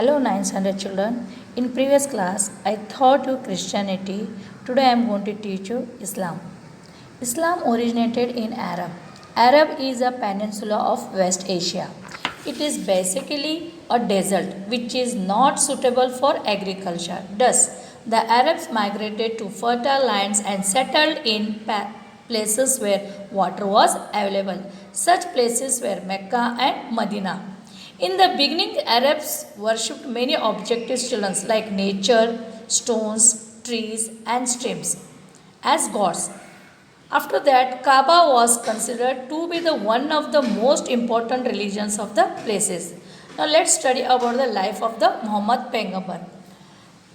Hello 900 children. In previous class I taught you Christianity. Today I am going to teach you Islam. Islam originated in Arab. Arab is a peninsula of West Asia. It is basically a desert which is not suitable for agriculture. Thus, the Arabs migrated to fertile lands and settled in places where water was available. Such places were Mecca and Medina. In the beginning, Arabs worshipped many objective children like nature, stones, trees, and streams as gods. After that, Kaaba was considered to be the one of the most important religions of the places. Now let's study about the life of the Muhammad Paighambar.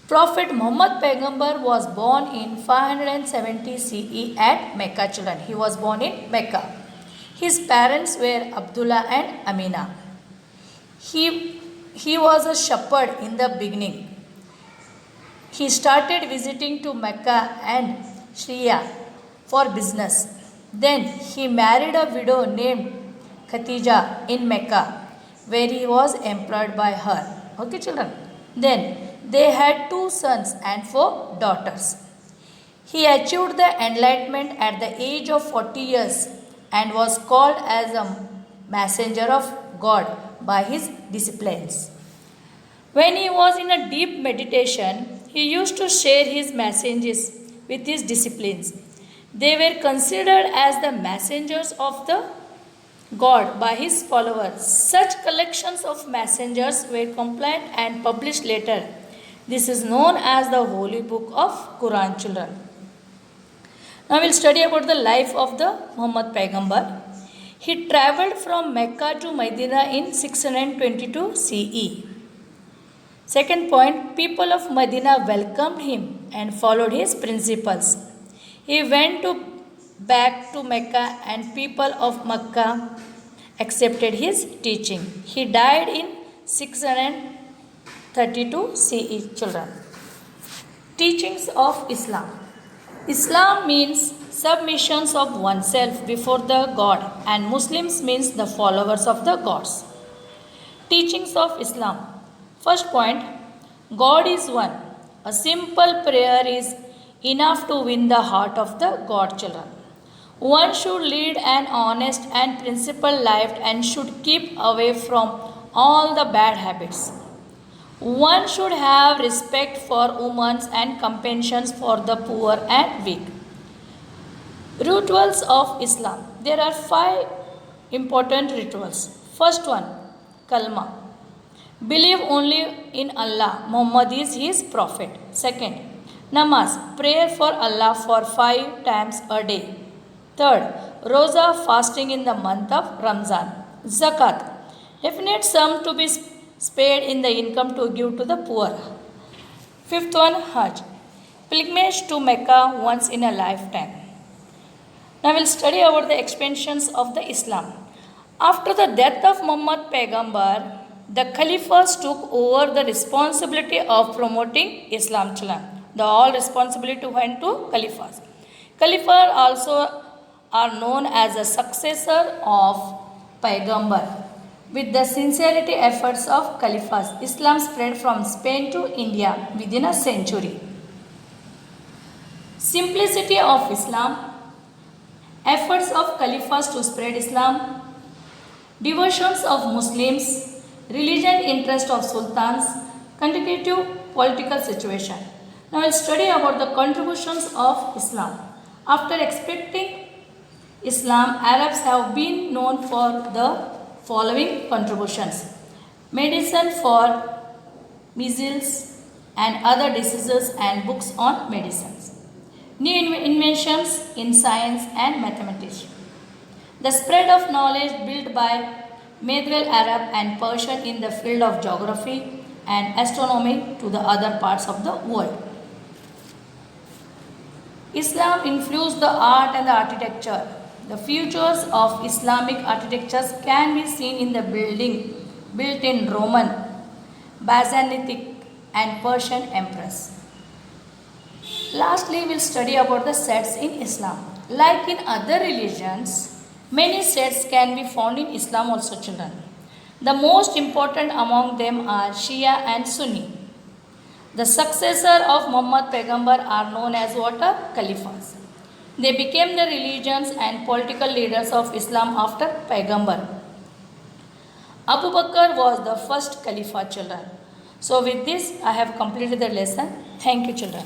Prophet Muhammad Paighambar was born in 570 CE at Mecca children. He was born in Mecca. His parents were Abdullah and Amina. He was a shepherd in the beginning. He started visiting to Mecca and Syria for business. Then he married a widow named Khatija in Mecca, where he was employed by her. Okay, children. Then they had 2 sons and 4 daughters. He achieved the enlightenment at the age of 40 years and was called as a messenger of God by his disciples. When he was in a deep meditation, he used to share his messages with his disciples. They were considered as the messengers of the God by his followers. Such collections of messengers were compiled and published later. This is known as the Holy Book of Quran, children. Now we'll study about the life of the Muhammad Paighambar. He travelled from Mecca to Medina in 622 CE. Second point, people of Medina welcomed him and followed his principles. He went back to Mecca and people of Mecca accepted his teaching. He died in 632 CE, children. Teachings of Islam. Islam means submissions of oneself before the God, and Muslims means the followers of the gods. Teachings of Islam. First point, God is one. A simple prayer is enough to win the heart of the God, children. One should lead an honest and principled life and should keep away from all the bad habits. One should have respect for women and compassion for the poor and weak. Rituals of Islam. There are 5 important rituals. First one, Kalma. Believe only in Allah. Muhammad is his prophet. Second, Namaz. Prayer for Allah for 5 times a day. Third, Roza, fasting in the month of Ramzan. Zakat. Definite sum to be spared in the income to give to the poor. Fifth one, Hajj. Pilgrimage to Mecca once in a lifetime. Now we'll study about the expansions of the Islam. After the death of Muhammad Paighambar, the caliphs took over the responsibility of promoting Islam, children. The all responsibility went to caliphs. Caliphs also are known as a successor of Paighambar. With the sincerity efforts of caliphs, Islam spread from Spain to India within a century. Simplicity of Islam. Efforts of caliphs to spread Islam. Devotions of Muslims. Religion interest of sultans. Contributive political situation. Now we'll study about the contributions of Islam. After accepting Islam, Arabs have been known for the following contributions. Medicine for measles and other diseases and books on medicines. New inventions in science and mathematics. The spread of knowledge built by Medieval Arab and Persian in the field of geography and astronomy to the other parts of the world. Islam influenced the art and the architecture. The features of Islamic architectures can be seen in the building built in Roman, Byzantine and Persian emperors. Lastly, we'll study about the sects in Islam. Like in other religions, many sects can be found in Islam also, children. The most important among them are Shia and Sunni. The successor of Muhammad Paigambar are known as what? Caliphs. They became the religions and political leaders of Islam after Paigambar. Abu Bakr was the first Caliph, children. So with this, I have completed the lesson. Thank you, children.